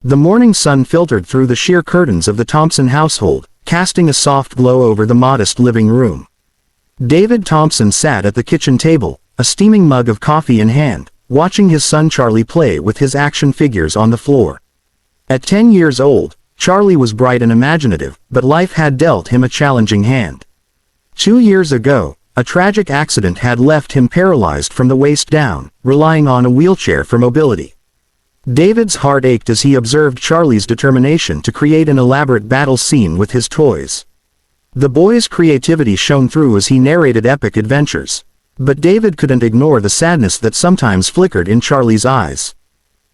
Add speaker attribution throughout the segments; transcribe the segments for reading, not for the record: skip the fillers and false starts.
Speaker 1: The morning sun filtered through the sheer curtains of the Thompson household, casting a soft glow over the modest living room. David Thompson sat at the kitchen table, a steaming mug of coffee in hand, watching his son Charlie play with his action figures on the floor. At 10 years old, Charlie was bright and imaginative, but life had dealt him a challenging hand. 2 years ago, a tragic accident had left him paralyzed from the waist down, relying on a wheelchair for mobility. David's heart ached as he observed Charlie's determination to create an elaborate battle scene with his toys. The boy's creativity shone through as he narrated epic adventures. But David couldn't ignore the sadness that sometimes flickered in Charlie's eyes.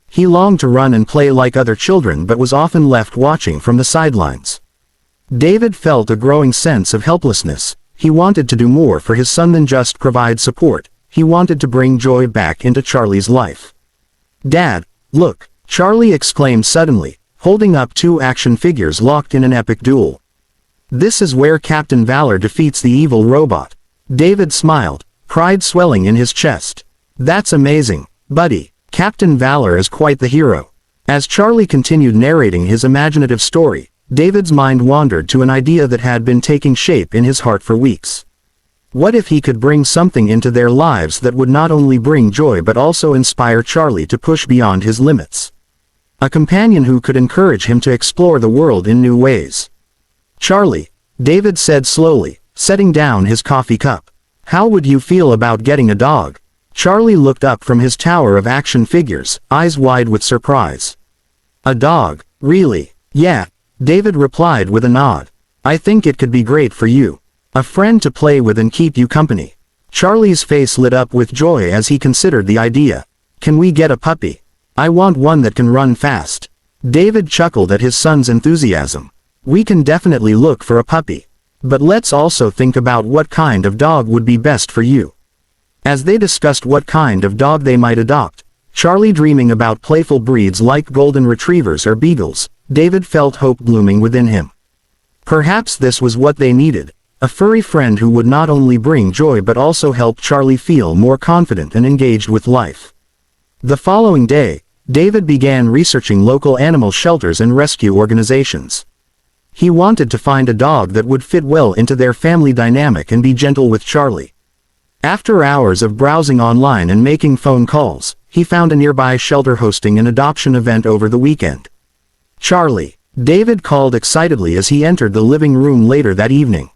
Speaker 1: He longed to run and play like other children but was often left watching from the sidelines. David felt a growing sense of helplessness. He wanted to do more for his son than just provide support. He wanted to bring joy back into Charlie's life. "Dad, look!" Charlie exclaimed suddenly, holding up 2 action figures locked in an epic duel. "This is where Captain Valor defeats the evil robot." David smiled, pride swelling in his chest. "That's amazing, buddy. Captain Valor is quite the hero." As Charlie continued narrating his imaginative story, David's mind wandered to an idea that had been taking shape in his heart for weeks. What if he could bring something into their lives that would not only bring joy but also inspire Charlie to push beyond his limits? A companion who could encourage him to explore the world in new ways. "Charlie," David said slowly, setting down his coffee cup. "How would you feel about getting a dog?" Charlie looked up from his tower of action figures, eyes wide with surprise. "A dog, really?" "Yeah," David replied with a nod. "I think it could be great for you. A friend to play with and keep you company." Charlie's face lit up with joy as he considered the idea. "Can we get a puppy? I want one that can run fast." David chuckled at his son's enthusiasm. "We can definitely look for a puppy. But let's also think about what kind of dog would be best for you." As they discussed what kind of dog they might adopt, Charlie dreaming about playful breeds like golden retrievers or beagles, David felt hope blooming within him. Perhaps this was what they needed, a furry friend who would not only bring joy but also help Charlie feel more confident and engaged with life. The following day, David began researching local animal shelters and rescue organizations. He wanted to find a dog that would fit well into their family dynamic and be gentle with Charlie. After hours of browsing online and making phone calls, he found a nearby shelter hosting an adoption event over the weekend. "Charlie," David called excitedly as he entered the living room later that evening.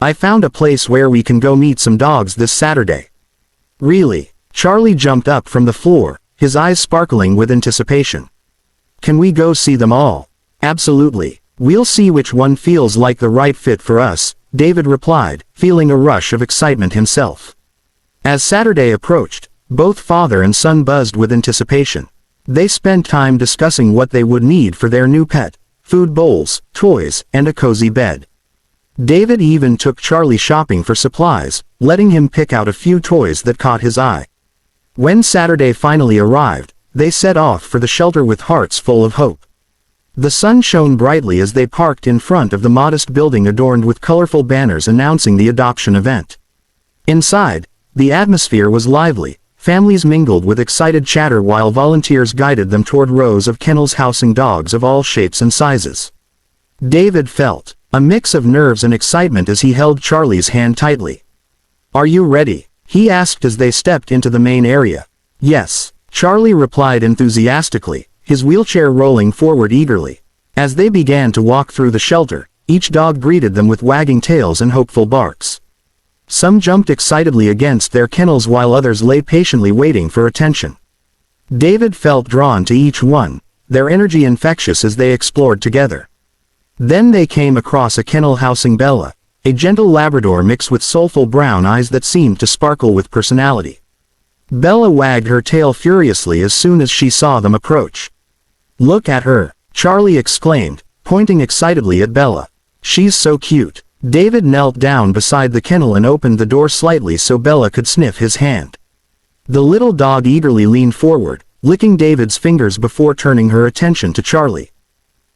Speaker 1: "I found a place where we can go meet some dogs this Saturday." "Really?" Charlie jumped up from the floor, his eyes sparkling with anticipation. "Can we go see them all?" "Absolutely. We'll see which one feels like the right fit for us," David replied, feeling a rush of excitement himself. As Saturday approached, both father and son buzzed with anticipation. They spent time discussing what they would need for their new pet: food bowls, toys, and a cozy bed. David even took Charlie shopping for supplies, letting him pick out a few toys that caught his eye. When Saturday finally arrived, they set off for the shelter with hearts full of hope. The sun shone brightly as they parked in front of the modest building adorned with colorful banners announcing the adoption event. Inside, the atmosphere was lively. Families mingled with excited chatter while volunteers guided them toward rows of kennels housing dogs of all shapes and sizes. David felt a mix of nerves and excitement as he held Charlie's hand tightly. "Are you ready?" he asked as they stepped into the main area. "Yes," Charlie replied enthusiastically, his wheelchair rolling forward eagerly. As they began to walk through the shelter, each dog greeted them with wagging tails and hopeful barks. Some jumped excitedly against their kennels while others lay patiently waiting for attention. David felt drawn to each one, their energy infectious as they explored together. Then they came across a kennel housing Bella, a gentle Labrador mixed with soulful brown eyes that seemed to sparkle with personality. Bella wagged her tail furiously as soon as she saw them approach. "Look at her," Charlie exclaimed, pointing excitedly at Bella. "She's so cute." David knelt down beside the kennel and opened the door slightly so Bella could sniff his hand. The little dog eagerly leaned forward, licking David's fingers before turning her attention to Charlie.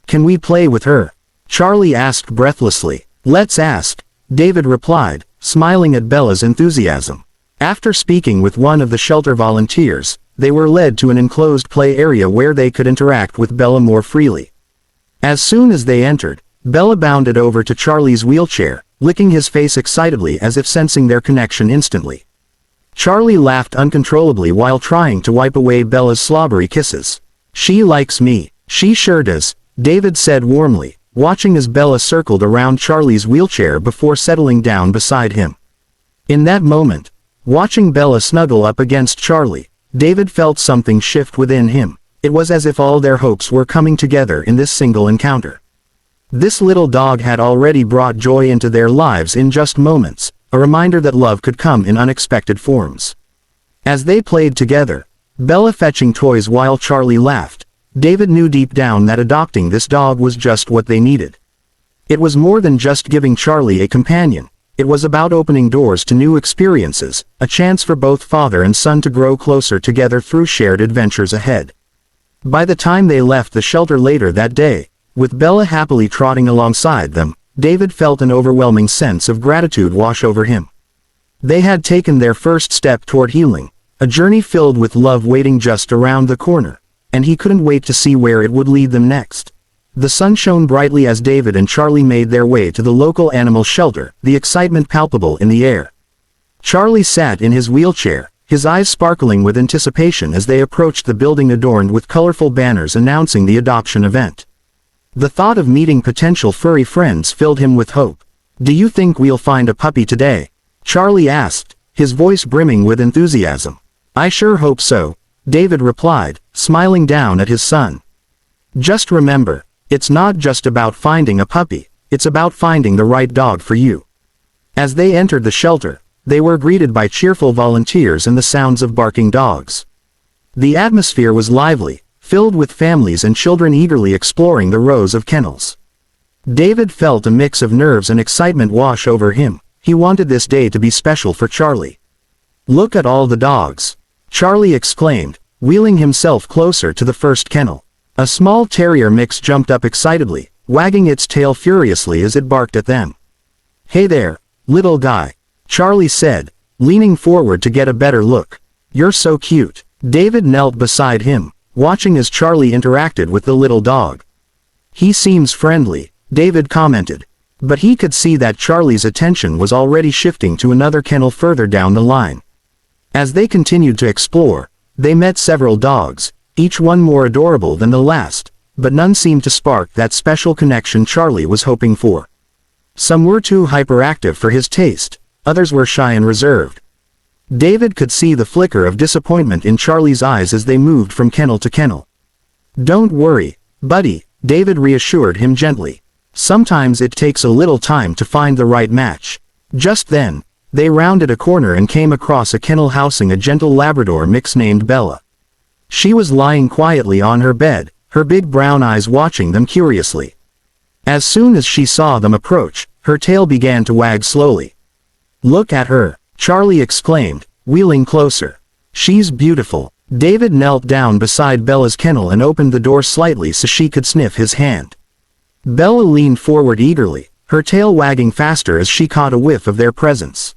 Speaker 1: "Can we play with her?" Charlie asked breathlessly. "Let's ask," David replied, smiling at Bella's enthusiasm. After speaking with one of the shelter volunteers, they were led to an enclosed play area where they could interact with Bella more freely. As soon as they entered, Bella bounded over to Charlie's wheelchair, licking his face excitedly as if sensing their connection instantly. Charlie laughed uncontrollably while trying to wipe away Bella's slobbery kisses. "She likes me. She sure does," David said warmly, watching as Bella circled around Charlie's wheelchair before settling down beside him. In that moment, watching Bella snuggle up against Charlie, David felt something shift within him. It was as if all their hopes were coming together in this single encounter. This little dog had already brought joy into their lives in just moments, a reminder that love could come in unexpected forms. As they played together, Bella fetching toys while Charlie laughed, David knew deep down that adopting this dog was just what they needed. It was more than just giving Charlie a companion. It was about opening doors to new experiences, a chance for both father and son to grow closer together through shared adventures ahead. By the time they left the shelter later that day, with Bella happily trotting alongside them, David felt an overwhelming sense of gratitude wash over him. They had taken their first step toward healing, a journey filled with love waiting just around the corner, and he couldn't wait to see where it would lead them next. The sun shone brightly as David and Charlie made their way to the local animal shelter, the excitement palpable in the air. Charlie sat in his wheelchair, his eyes sparkling with anticipation as they approached the building adorned with colorful banners announcing the adoption event. The thought of meeting potential furry friends filled him with hope. "Do you think we'll find a puppy today?" Charlie asked, his voice brimming with enthusiasm. "I sure hope so," David replied, smiling down at his son. "Just remember, it's not just about finding a puppy, it's about finding the right dog for you." As they entered the shelter, they were greeted by cheerful volunteers and the sounds of barking dogs. The atmosphere was lively, filled with families and children eagerly exploring the rows of kennels. David felt a mix of nerves and excitement wash over him. He wanted this day to be special for Charlie. "Look at all the dogs," Charlie exclaimed, wheeling himself closer to the first kennel. A small terrier mix jumped up excitedly, wagging its tail furiously as it barked at them. "Hey there, little guy," Charlie said, leaning forward to get a better look. "You're so cute." David knelt beside him, watching as Charlie interacted with the little dog. "He seems friendly," David commented, but he could see that Charlie's attention was already shifting to another kennel further down the line. As they continued to explore, they met several dogs, each one more adorable than the last, but none seemed to spark that special connection Charlie was hoping for. Some were too hyperactive for his taste, others were shy and reserved. David could see the flicker of disappointment in Charlie's eyes as they moved from kennel to kennel. "Don't worry, buddy," David reassured him gently. "Sometimes it takes a little time to find the right match." Just then, they rounded a corner and came across a kennel housing a gentle Labrador mix named Bella. She was lying quietly on her bed, her big brown eyes watching them curiously. As soon as she saw them approach, her tail began to wag slowly. "Look at her," Charlie exclaimed, wheeling closer. "She's beautiful." David knelt down beside Bella's kennel and opened the door slightly so she could sniff his hand. Bella leaned forward eagerly, her tail wagging faster as she caught a whiff of their presence.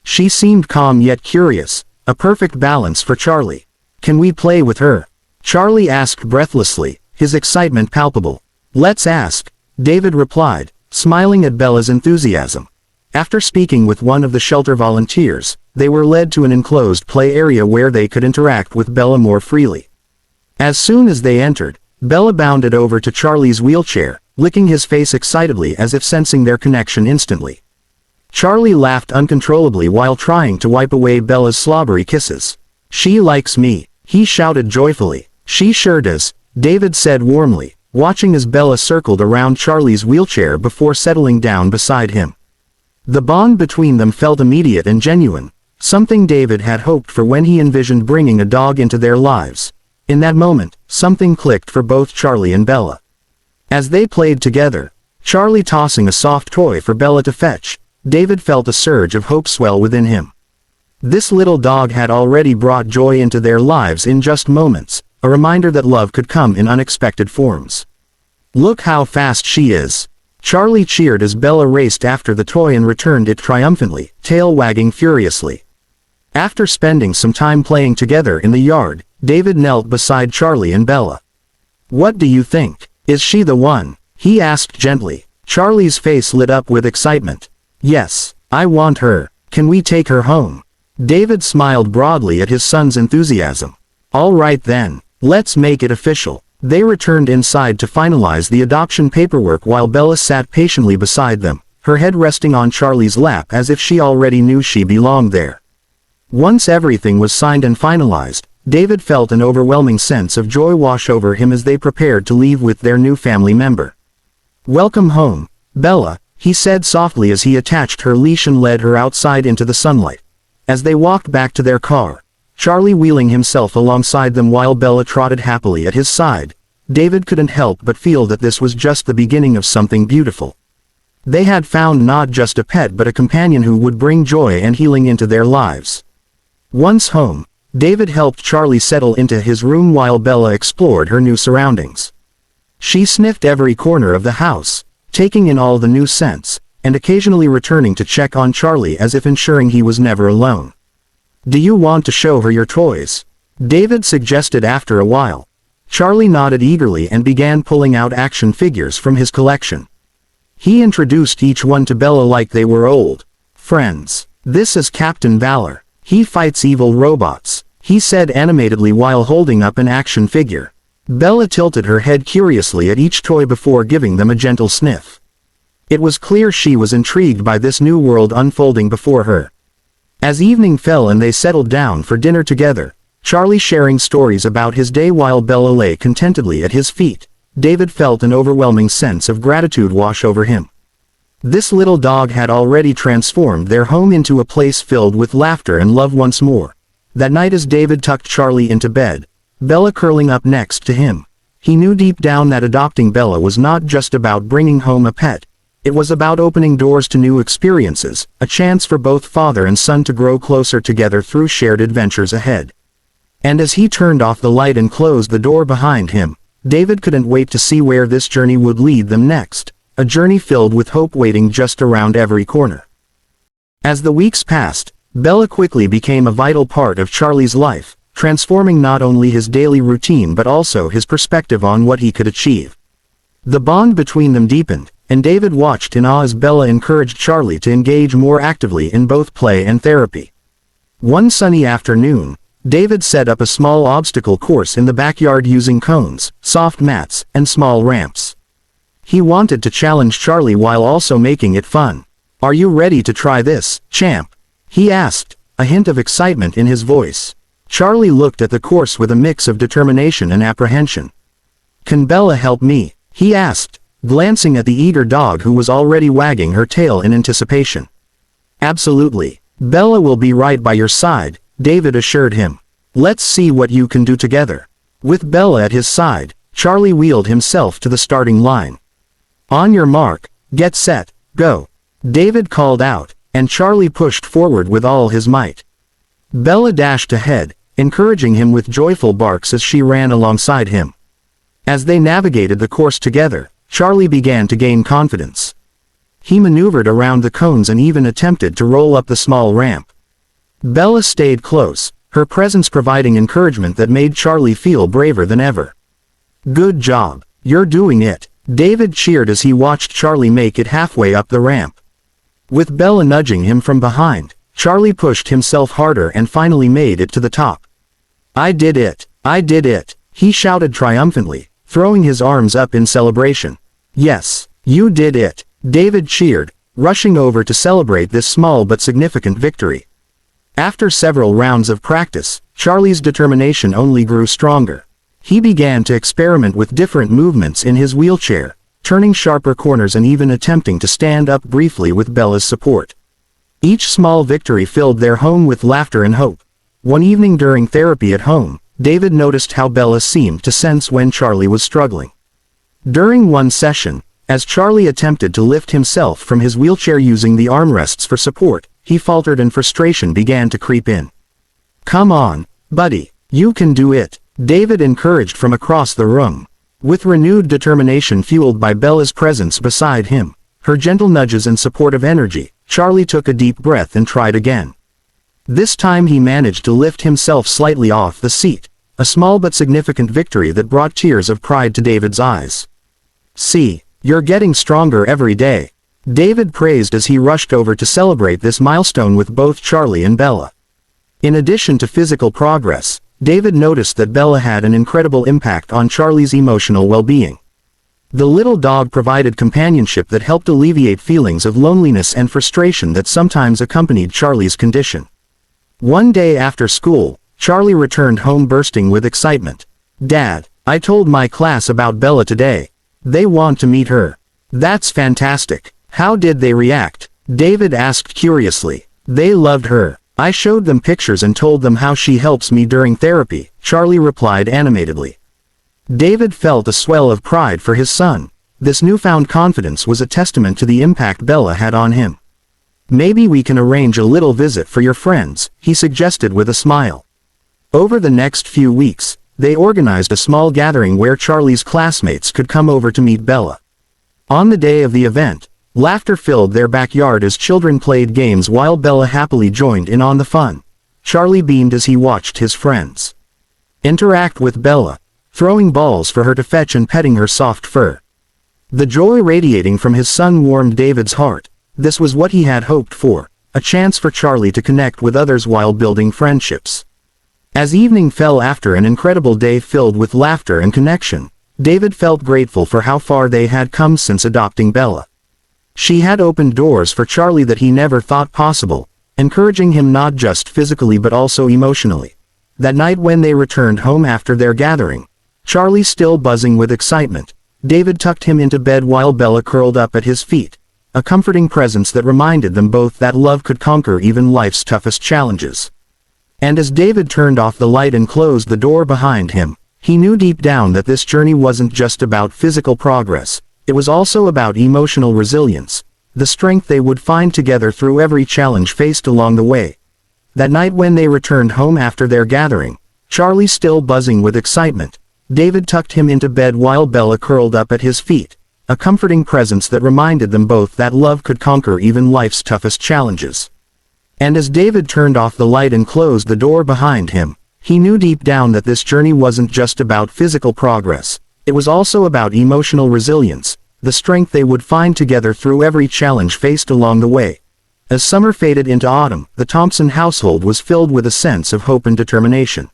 Speaker 1: She seemed calm yet curious, a perfect balance for Charlie. "Can we play with her?" Charlie asked breathlessly, his excitement palpable. "Let's ask," David replied, smiling at Bella's enthusiasm. After speaking with one of the shelter volunteers, they were led to an enclosed play area where they could interact with Bella more freely. As soon as they entered, Bella bounded over to Charlie's wheelchair, licking his face excitedly as if sensing their connection instantly. Charlie laughed uncontrollably while trying to wipe away Bella's slobbery kisses. "She likes me," he shouted joyfully. "She sure does," David said warmly, watching as Bella circled around Charlie's wheelchair before settling down beside him. The bond between them felt immediate and genuine, something David had hoped for when he envisioned bringing a dog into their lives. In that moment, something clicked for both Charlie and Bella. As they played together, Charlie tossing a soft toy for Bella to fetch, David felt a surge of hope swell within him. This little dog had already brought joy into their lives in just moments, a reminder that love could come in unexpected forms. "Look how fast she is," Charlie cheered as Bella raced after the toy and returned it triumphantly, tail wagging furiously. After spending some time playing together in the yard, David knelt beside Charlie and Bella. "What do you think? Is she the one?" he asked gently. Charlie's face lit up with excitement. "Yes, I want her. Can we take her home?" David smiled broadly at his son's enthusiasm. "All right then, let's make it official." They returned inside to finalize the adoption paperwork while Bella sat patiently beside them, her head resting on Charlie's lap as if she already knew she belonged there. Once everything was signed and finalized, David felt an overwhelming sense of joy wash over him as they prepared to leave with their new family member. "Welcome home, Bella," he said softly as he attached her leash and led her outside into the sunlight. As they walked back to their car, Charlie wheeling himself alongside them while Bella trotted happily at his side, David couldn't help but feel that this was just the beginning of something beautiful. They had found not just a pet but a companion who would bring joy and healing into their lives. Once home, David helped Charlie settle into his room while Bella explored her new surroundings. She sniffed every corner of the house, taking in all the new scents, and occasionally returning to check on Charlie as if ensuring he was never alone. "Do you want to show her your toys?" David suggested after a while. Charlie nodded eagerly and began pulling out action figures from his collection. He introduced each one to Bella like they were old friends. "This is Captain Valor. He fights evil robots," he said animatedly while holding up an action figure. Bella tilted her head curiously at each toy before giving them a gentle sniff. It was clear she was intrigued by this new world unfolding before her. As evening fell and they settled down for dinner together, Charlie sharing stories about his day while Bella lay contentedly at his feet, David felt an overwhelming sense of gratitude wash over him. This little dog had already transformed their home into a place filled with laughter and love once more. That night as David tucked Charlie into bed, Bella curling up next to him, he knew deep down that adopting Bella was not just about bringing home a pet. It was about opening doors to new experiences, a chance for both father and son to grow closer together through shared adventures ahead. And as he turned off the light and closed the door behind him, David couldn't wait to see where this journey would lead them next, a journey filled with hope waiting just around every corner. As the weeks passed, Bella quickly became a vital part of Charlie's life, transforming not only his daily routine but also his perspective on what he could achieve. The bond between them deepened, and David watched in awe as Bella encouraged Charlie to engage more actively in both play and therapy. One sunny afternoon, David set up a small obstacle course in the backyard using cones, soft mats, and small ramps. He wanted to challenge Charlie while also making it fun. "Are you ready to try this, champ?" he asked, a hint of excitement in his voice. Charlie looked at the course with a mix of determination and apprehension. "Can Bella help me?" he asked, glancing at the eager dog who was already wagging her tail in anticipation. "Absolutely. Bella will be right by your side," David assured him. "Let's see what you can do together." With Bella at his side, Charlie wheeled himself to the starting line. "On your mark, get set, go," David called out, and Charlie pushed forward with all his might. Bella dashed ahead, encouraging him with joyful barks as she ran alongside him. As they navigated the course together, Charlie began to gain confidence. He maneuvered around the cones and even attempted to roll up the small ramp. Bella stayed close, her presence providing encouragement that made Charlie feel braver than ever. "Good job, you're doing it," David cheered as he watched Charlie make it halfway up the ramp. With Bella nudging him from behind, Charlie pushed himself harder and finally made it to the top. "I did it! I did it!" he shouted triumphantly, throwing his arms up in celebration. "Yes, you did it!" David cheered, rushing over to celebrate this small but significant victory. After several rounds of practice, Charlie's determination only grew stronger. He began to experiment with different movements in his wheelchair, turning sharper corners and even attempting to stand up briefly with Bella's support. Each small victory filled their home with laughter and hope. One evening during therapy at home, David noticed how Bella seemed to sense when Charlie was struggling. During one session, as Charlie attempted to lift himself from his wheelchair using the armrests for support, he faltered and frustration began to creep in. "Come on, buddy, you can do it," David encouraged from across the room. With renewed determination fueled by Bella's presence beside him, her gentle nudges and supportive energy, Charlie took a deep breath and tried again. This time he managed to lift himself slightly off the seat, a small but significant victory that brought tears of pride to David's eyes. "See, you're getting stronger every day," David praised as he rushed over to celebrate this milestone with both Charlie and Bella. In addition to physical progress, David noticed that Bella had an incredible impact on Charlie's emotional well-being. The little dog provided companionship that helped alleviate feelings of loneliness and frustration that sometimes accompanied Charlie's condition. One day after school, Charlie returned home bursting with excitement. "Dad, I told my class about Bella today. They want to meet her." "That's fantastic. How did they react?" David asked curiously. "They loved her. I showed them pictures and told them how she helps me during therapy," Charlie replied animatedly. David felt a swell of pride for his son. This newfound confidence was a testament to the impact Bella had on him. "Maybe we can arrange a little visit for your friends," he suggested with a smile. Over the next few weeks, they organized a small gathering where Charlie's classmates could come over to meet Bella. On the day of the event, laughter filled their backyard as children played games while Bella happily joined in on the fun. Charlie beamed as he watched his friends interact with Bella, throwing balls for her to fetch and petting her soft fur. The joy radiating from his son warmed David's heart. This was what he had hoped for, a chance for Charlie to connect with others while building friendships. As evening fell after an incredible day filled with laughter and connection, David felt grateful for how far they had come since adopting Bella. She had opened doors for Charlie that he never thought possible, encouraging him not just physically but also emotionally. That night when they returned home after their gathering, Charlie still buzzing with excitement, David tucked him into bed while Bella curled up at his feet, a comforting presence that reminded them both that love could conquer even life's toughest challenges. And as David turned off the light and closed the door behind him, he knew deep down that this journey wasn't just about physical progress. It was also about emotional resilience, the strength they would find together through every challenge faced along the way. That night when they returned home after their gathering, Charlie still buzzing with excitement, David tucked him into bed while Bella curled up at his feet, a comforting presence that reminded them both that love could conquer even life's toughest challenges. And as David turned off the light and closed the door behind him, he knew deep down that this journey wasn't just about physical progress. It was also about emotional resilience, the strength they would find together through every challenge faced along the way. As summer faded into autumn, the Thompson household was filled with a sense of hope and determination.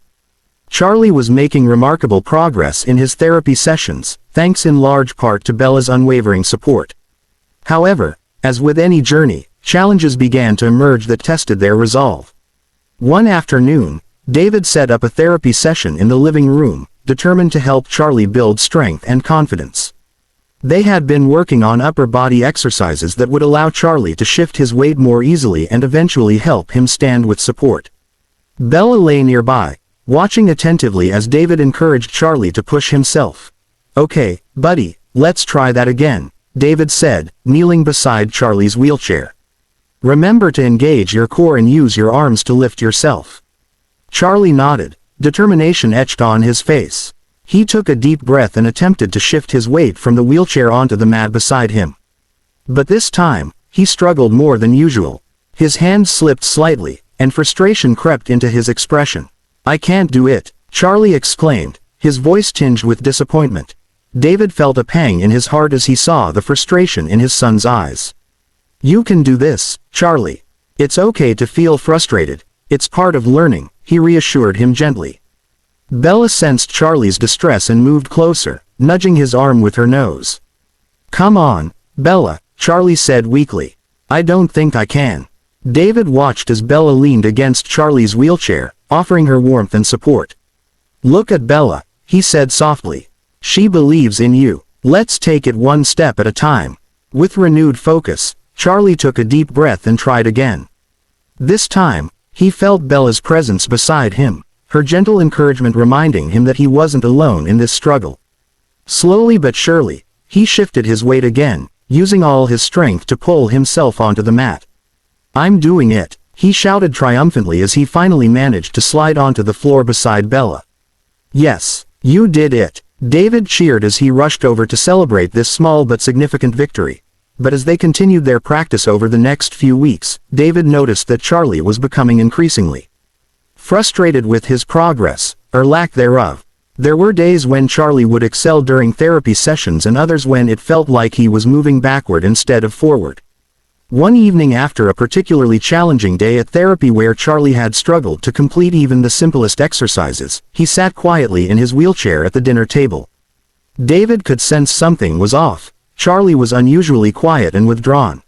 Speaker 1: Charlie was making remarkable progress in his therapy sessions, thanks in large part to Bella's unwavering support. However, as with any journey, challenges began to emerge that tested their resolve. One afternoon, David set up a therapy session in the living room, determined to help Charlie build strength and confidence. They had been working on upper body exercises that would allow Charlie to shift his weight more easily and eventually help him stand with support. Bella lay nearby, watching attentively as David encouraged Charlie to push himself. "Okay, buddy, let's try that again," David said, kneeling beside Charlie's wheelchair. "Remember to engage your core and use your arms to lift yourself." Charlie nodded, determination etched on his face. He took a deep breath and attempted to shift his weight from the wheelchair onto the mat beside him. But this time, he struggled more than usual. His hands slipped slightly, and frustration crept into his expression. "I can't do it," Charlie exclaimed, his voice tinged with disappointment. David felt a pang in his heart as he saw the frustration in his son's eyes. "You can do this, Charlie. It's okay to feel frustrated. It's part of learning," he reassured him gently. Bella sensed Charlie's distress and moved closer, nudging his arm with her nose. "Come on, Bella," Charlie said weakly. "I don't think I can." David watched as Bella leaned against Charlie's wheelchair, offering her warmth and support. "Look at Bella," he said softly. "She believes in you. Let's take it one step at a time." With renewed focus, Charlie took a deep breath and tried again. This time, he felt Bella's presence beside him, her gentle encouragement reminding him that he wasn't alone in this struggle. Slowly but surely, he shifted his weight again, using all his strength to pull himself onto the mat. "I'm doing it," he shouted triumphantly as he finally managed to slide onto the floor beside Bella. "Yes, you did it," David cheered as he rushed over to celebrate this small but significant victory. But as they continued their practice over the next few weeks, David noticed that Charlie was becoming increasingly frustrated with his progress, or lack thereof. There were days when Charlie would excel during therapy sessions and others when it felt like he was moving backward instead of forward. One evening after a particularly challenging day at therapy where Charlie had struggled to complete even the simplest exercises, he sat quietly in his wheelchair at the dinner table. David could sense something was off. Charlie was unusually quiet and withdrawn.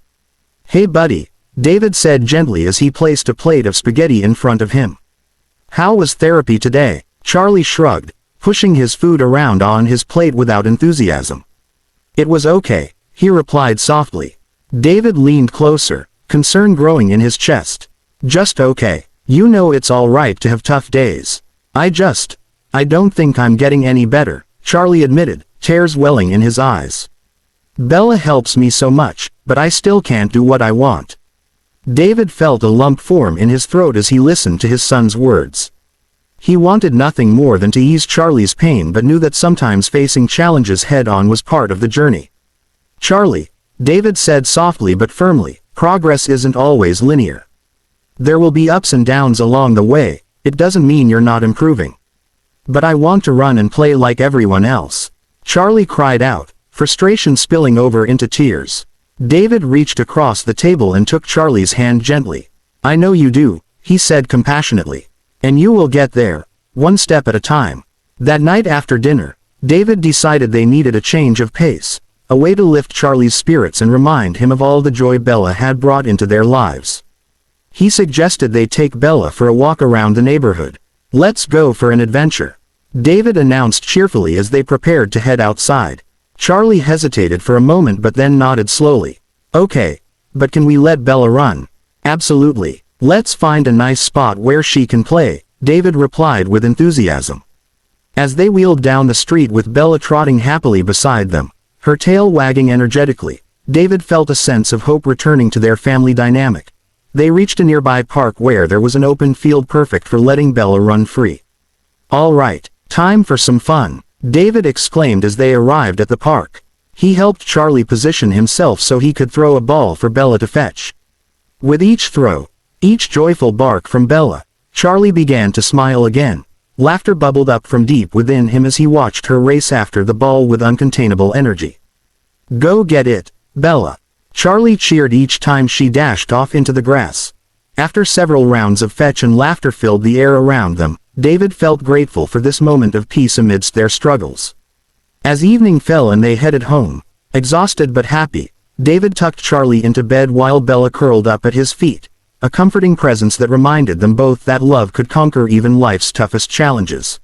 Speaker 1: "Hey buddy," David said gently as he placed a plate of spaghetti in front of him. "How was therapy today?" Charlie shrugged, pushing his food around on his plate without enthusiasm. "It was okay," he replied softly. David leaned closer, concern growing in his chest. "Just okay. You know it's all right to have tough days. I don't think I'm getting any better," Charlie admitted, tears welling in his eyes. "Bella helps me so much, but I still can't do what I want." David felt a lump form in his throat as he listened to his son's words. He wanted nothing more than to ease Charlie's pain but knew that sometimes facing challenges head-on was part of the journey. "Charlie," David said softly but firmly, "progress isn't always linear. There will be ups and downs along the way. It doesn't mean you're not improving." "But I want to run and play like everyone else," Charlie cried out, frustration spilling over into tears. David reached across the table and took Charlie's hand gently. "I know you do," he said compassionately. "And you will get there, one step at a time." That night after dinner, David decided they needed a change of pace, a way to lift Charlie's spirits and remind him of all the joy Bella had brought into their lives. He suggested they take Bella for a walk around the neighborhood. "Let's go for an adventure," David announced cheerfully as they prepared to head outside. Charlie hesitated for a moment but then nodded slowly. "Okay, but can we let Bella run?" "Absolutely. Let's find a nice spot where she can play," David replied with enthusiasm. As they wheeled down the street with Bella trotting happily beside them, her tail wagging energetically, David felt a sense of hope returning to their family dynamic. They reached a nearby park where there was an open field perfect for letting Bella run free. "All right, time for some fun," David exclaimed as they arrived at the park. He helped Charlie position himself so he could throw a ball for Bella to fetch. With each throw, each joyful bark from Bella, Charlie began to smile again. Laughter bubbled up from deep within him as he watched her race after the ball with uncontainable energy. "Go get it, Bella," Charlie cheered each time she dashed off into the grass. After several rounds of fetch and laughter filled the air around them, David felt grateful for this moment of peace amidst their struggles. As evening fell and they headed home, exhausted but happy, David tucked Charlie into bed while Bella curled up at his feet, a comforting presence that reminded them both that love could conquer even life's toughest challenges.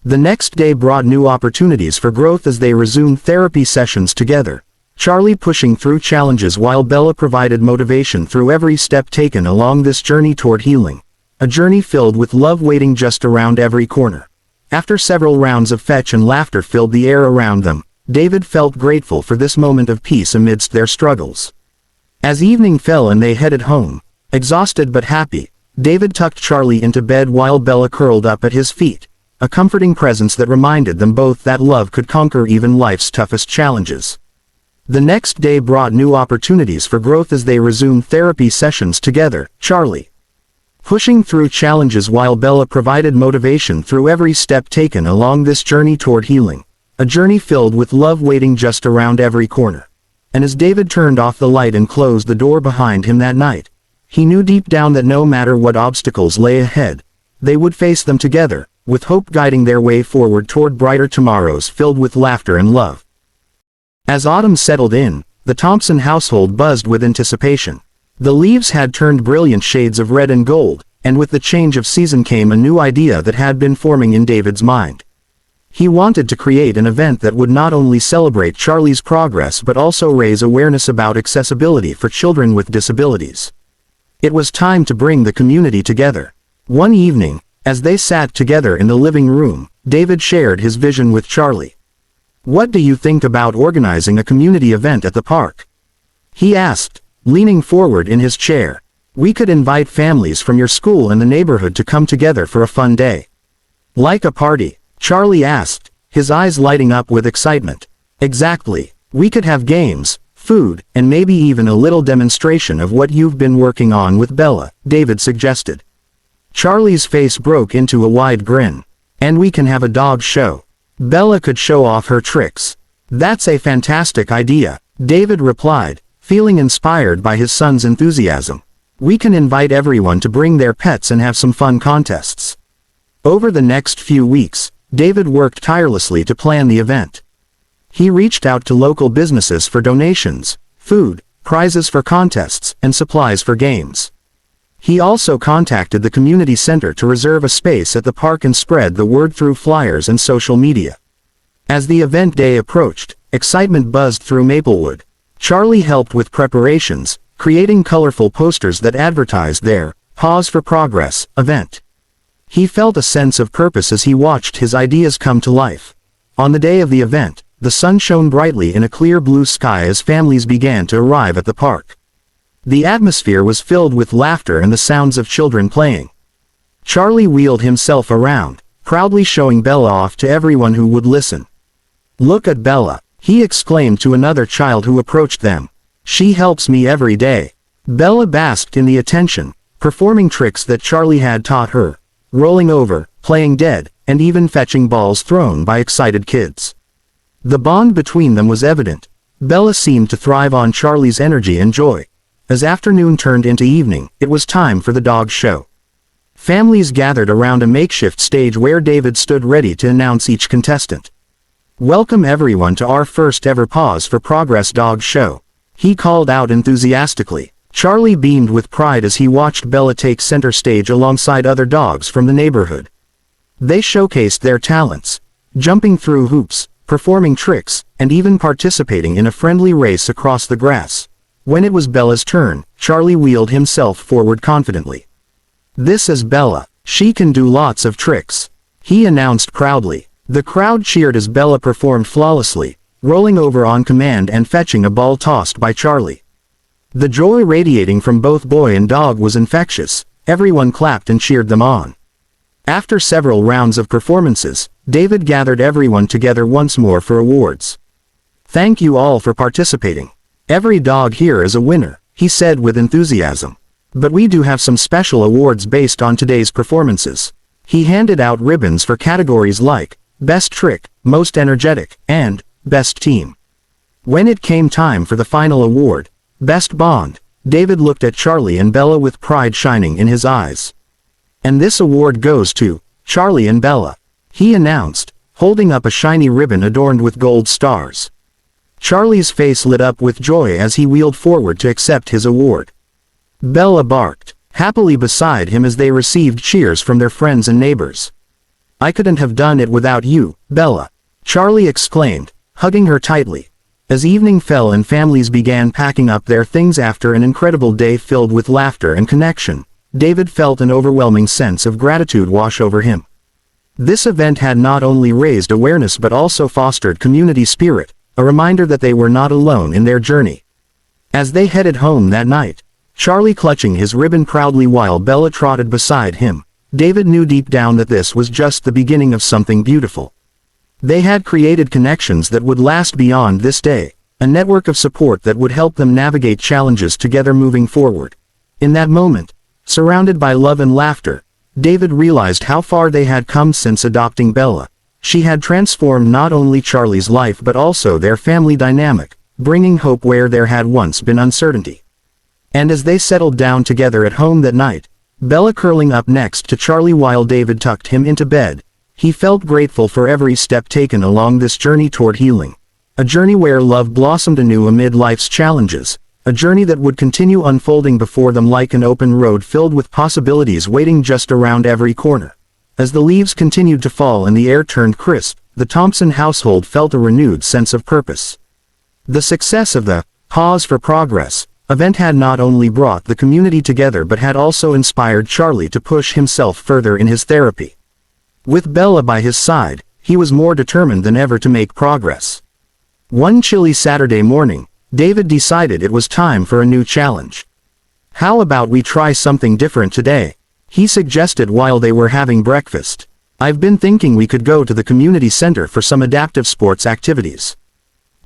Speaker 1: The next day brought new opportunities for growth as they resumed therapy sessions together, Charlie pushing through challenges while Bella provided motivation through every step taken along this journey toward healing, a journey filled with love waiting just around every corner. After several rounds of fetch and laughter filled the air around them, David felt grateful for this moment of peace amidst their struggles. As evening fell and they headed home, exhausted but happy, David tucked Charlie into bed while Bella curled up at his feet, a comforting presence that reminded them both that love could conquer even life's toughest challenges. The next day brought new opportunities for growth as they resumed therapy sessions together, Charlie pushing through challenges while Bella provided motivation through every step taken along this journey toward healing, a journey filled with love waiting just around every corner. And as David turned off the light and closed the door behind him that night, he knew deep down that no matter what obstacles lay ahead, they would face them together, with hope guiding their way forward toward brighter tomorrows filled with laughter and love. As autumn settled in, the Thompson household buzzed with anticipation. The leaves had turned brilliant shades of red and gold, and with the change of season came a new idea that had been forming in David's mind. He wanted to create an event that would not only celebrate Charlie's progress but also raise awareness about accessibility for children with disabilities. It was time to bring the community together. One evening, as they sat together in the living room, David shared his vision with Charlie. "What do you think about organizing a community event at the park?" he asked, leaning forward in his chair. "We could invite families from your school and the neighborhood to come together for a fun day." "Like a party?" Charlie asked, his eyes lighting up with excitement. "Exactly. We could have games, food, and maybe even a little demonstration of what you've been working on with Bella," David suggested. Charlie's face broke into a wide grin. "And we can have a dog show. Bella could show off her tricks." "That's a fantastic idea," David replied, feeling inspired by his son's enthusiasm. "We can invite everyone to bring their pets and have some fun contests." Over the next few weeks, David worked tirelessly to plan the event. He reached out to local businesses for donations, food, prizes for contests, and supplies for games. He also contacted the community center to reserve a space at the park and spread the word through flyers and social media. As the event day approached, excitement buzzed through Maplewood. Charlie helped with preparations, creating colorful posters that advertised their Pause for Progress event. He felt a sense of purpose as he watched his ideas come to life. On the day of the event, the sun shone brightly in a clear blue sky as families began to arrive at the park. The atmosphere was filled with laughter and the sounds of children playing. Charlie wheeled himself around, proudly showing Bella off to everyone who would listen. "Look at Bella," he exclaimed to another child who approached them. "She helps me every day." Bella basked in the attention, performing tricks that Charlie had taught her, rolling over, playing dead, and even fetching balls thrown by excited kids. The bond between them was evident. Bella seemed to thrive on Charlie's energy and joy. As afternoon turned into evening, it was time for the dog show. Families gathered around a makeshift stage where David stood ready to announce each contestant. "Welcome everyone to our first ever Pause for Progress dog show," he called out enthusiastically. Charlie beamed with pride as he watched Bella take center stage alongside other dogs from the neighborhood. They showcased their talents, jumping through hoops, performing tricks, and even participating in a friendly race across the grass. When it was Bella's turn, Charlie wheeled himself forward confidently. "This is Bella. She can do lots of tricks," he announced proudly. The crowd cheered as Bella performed flawlessly, rolling over on command and fetching a ball tossed by Charlie. The joy radiating from both boy and dog was infectious. Everyone clapped and cheered them on. After several rounds of performances, David gathered everyone together once more for awards. "Thank you all for participating. Every dog here is a winner," he said with enthusiasm. "But we do have some special awards based on today's performances." He handed out ribbons for categories like Best Trick, Most Energetic, and Best Team. When it came time for the final award, Best Bond, David looked at Charlie and Bella with pride shining in his eyes. "And this award goes to Charlie and Bella," he announced, holding up a shiny ribbon adorned with gold stars. Charlie's face lit up with joy as he wheeled forward to accept his award. Bella barked happily beside him as they received cheers from their friends and neighbors. "I couldn't have done it without you, Bella," Charlie exclaimed, hugging her tightly. As evening fell and families began packing up their things after an incredible day filled with laughter and connection, David felt an overwhelming sense of gratitude wash over him. This event had not only raised awareness but also fostered community spirit, a reminder that they were not alone in their journey. As they headed home that night, Charlie clutching his ribbon proudly while Bella trotted beside him, David knew deep down that this was just the beginning of something beautiful. They had created connections that would last beyond this day, a network of support that would help them navigate challenges together moving forward. In that moment, surrounded by love and laughter, David realized how far they had come since adopting Bella. She had transformed not only Charlie's life but also their family dynamic, bringing hope where there had once been uncertainty. And as they settled down together at home that night, Bella curling up next to Charlie while David tucked him into bed, he felt grateful for every step taken along this journey toward healing. A journey where love blossomed anew amid life's challenges, a journey that would continue unfolding before them like an open road filled with possibilities waiting just around every corner. As the leaves continued to fall and the air turned crisp, the Thompson household felt a renewed sense of purpose. The success of the Pause for Progress event had not only brought the community together but had also inspired Charlie to push himself further in his therapy. With Bella by his side, he was more determined than ever to make progress. One chilly Saturday morning, David decided it was time for a new challenge. "How about we try something different today?" he suggested while they were having breakfast. "I've been thinking we could go to the community center for some adaptive sports activities."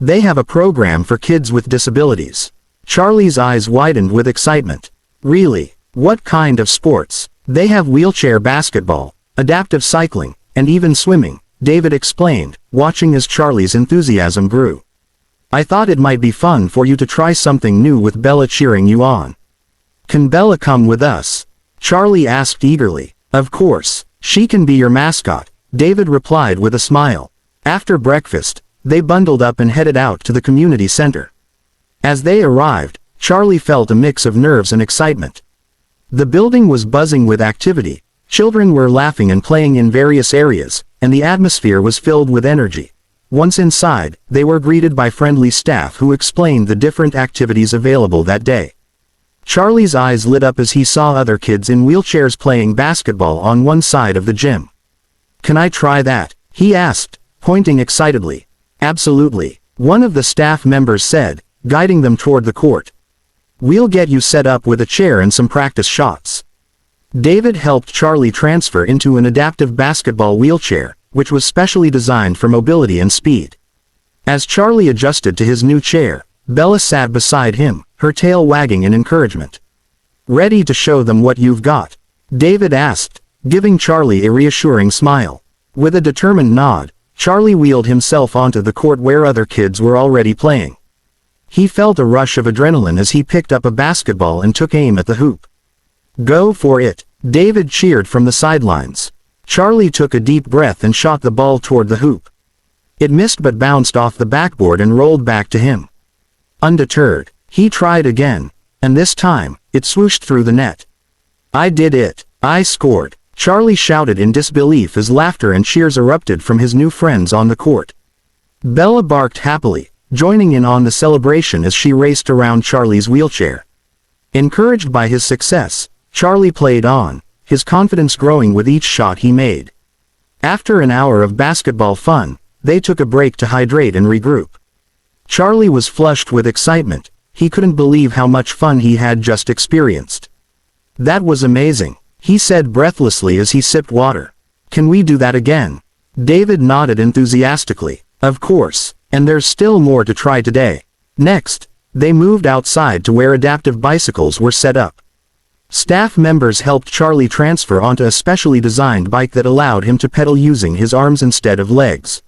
Speaker 1: They have a program for kids with disabilities. Charlie's eyes widened with excitement. Really? What kind of sports? They have wheelchair basketball, adaptive cycling, and even swimming, David explained, watching as Charlie's enthusiasm grew. I thought it might be fun for you to try something new with Bella cheering you on. Can Bella come with us? Charlie asked eagerly. Of course, she can be your mascot, David replied with a smile. After breakfast, they bundled up and headed out to the community center. As they arrived, Charlie felt a mix of nerves and excitement. The building was buzzing with activity, children were laughing and playing in various areas, and the atmosphere was filled with energy. Once inside, they were greeted by friendly staff who explained the different activities available that day. Charlie's eyes lit up as he saw other kids in wheelchairs playing basketball on one side of the gym. Can I try that? He asked, pointing excitedly. Absolutely, one of the staff members said, guiding them toward the court. We'll get you set up with a chair and some practice shots. David helped Charlie transfer into an adaptive basketball wheelchair, which was specially designed for mobility and speed. As Charlie adjusted to his new chair, Bella sat beside him, her tail wagging in encouragement. Ready to show them what you've got? David asked, giving Charlie a reassuring smile. With a determined nod, Charlie wheeled himself onto the court where other kids were already playing. He felt a rush of adrenaline as he picked up a basketball and took aim at the hoop. Go for it, David cheered from the sidelines. Charlie took a deep breath and shot the ball toward the hoop. It missed but bounced off the backboard and rolled back to him. Undeterred, he tried again, and this time, it swooshed through the net. I did it, I scored, Charlie shouted in disbelief as laughter and cheers erupted from his new friends on the court. Bella barked happily, joining in on the celebration as she raced around Charlie's wheelchair. Encouraged by his success, Charlie played on, his confidence growing with each shot he made. After an hour of basketball fun, they took a break to hydrate and regroup. Charlie was flushed with excitement, he couldn't believe how much fun he had just experienced. That was amazing, he said breathlessly as he sipped water. Can we do that again? David nodded enthusiastically. Of course, and there's still more to try today. Next, they moved outside to where adaptive bicycles were set up. Staff members helped Charlie transfer onto a specially designed bike that allowed him to pedal using his arms instead of legs.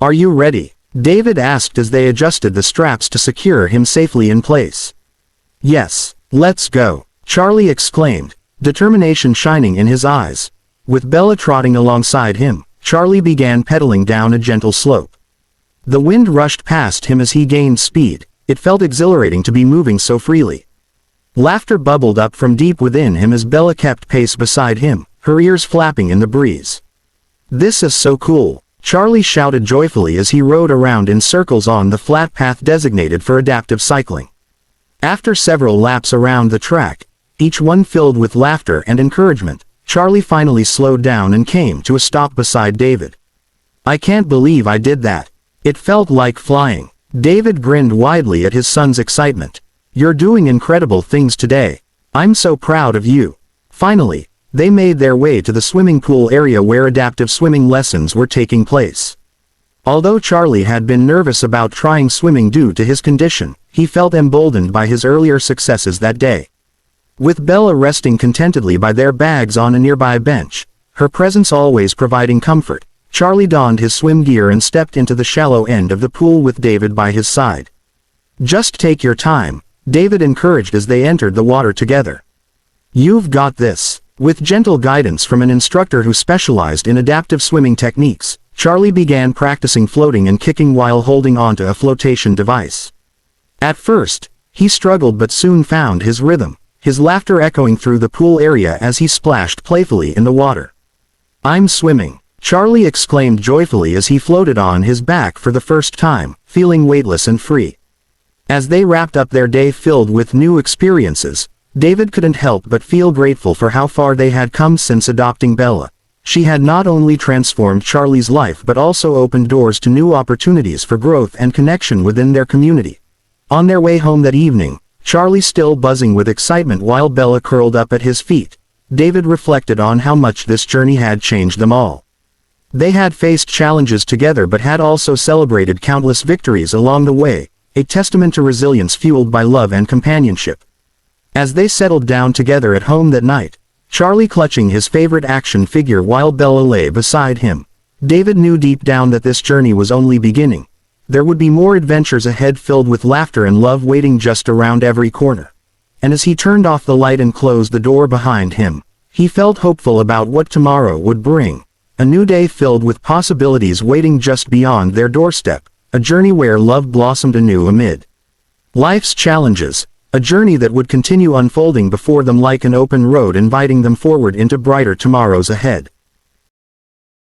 Speaker 1: Are you ready? David asked as they adjusted the straps to secure him safely in place. Yes, let's go, Charlie exclaimed, determination shining in his eyes. With Bella trotting alongside him, Charlie began pedaling down a gentle slope. The wind rushed past him as he gained speed, it felt exhilarating to be moving so freely. Laughter bubbled up from deep within him as Bella kept pace beside him, her ears flapping in the breeze. This is so cool, Charlie shouted joyfully as he rode around in circles on the flat path designated for adaptive cycling. After several laps around the track, each one filled with laughter and encouragement, Charlie finally slowed down and came to a stop beside David. I can't believe I did that. It felt like flying. David grinned widely at his son's excitement. You're doing incredible things today. I'm so proud of you. Finally, they made their way to the swimming pool area where adaptive swimming lessons were taking place. Although Charlie had been nervous about trying swimming due to his condition, he felt emboldened by his earlier successes that day. With Bella resting contentedly by their bags on a nearby bench, her presence always providing comfort, Charlie donned his swim gear and stepped into the shallow end of the pool with David by his side. Just take your time, David encouraged as they entered the water together. You've got this. With gentle guidance from an instructor who specialized in adaptive swimming techniques, Charlie began practicing floating and kicking while holding onto a flotation device. At first, he struggled but soon found his rhythm, his laughter echoing through the pool area as he splashed playfully in the water. I'm swimming, Charlie exclaimed joyfully as he floated on his back for the first time, feeling weightless and free. As they wrapped up their day filled with new experiences, David couldn't help but feel grateful for how far they had come since adopting Bella. She had not only transformed Charlie's life but also opened doors to new opportunities for growth and connection within their community. On their way home that evening, Charlie still buzzing with excitement while Bella curled up at his feet, David reflected on how much this journey had changed them all. They had faced challenges together but had also celebrated countless victories along the way, a testament to resilience fueled by love and companionship. As they settled down together at home that night, Charlie clutching his favorite action figure while Bella lay beside him, David knew deep down that this journey was only beginning. There would be more adventures ahead filled with laughter and love waiting just around every corner. And as he turned off the light and closed the door behind him, he felt hopeful about what tomorrow would bring. A new day filled with possibilities waiting just beyond their doorstep, a journey where love blossomed anew amid life's challenges, a journey that would continue unfolding before them like an open road inviting them forward into brighter tomorrows ahead.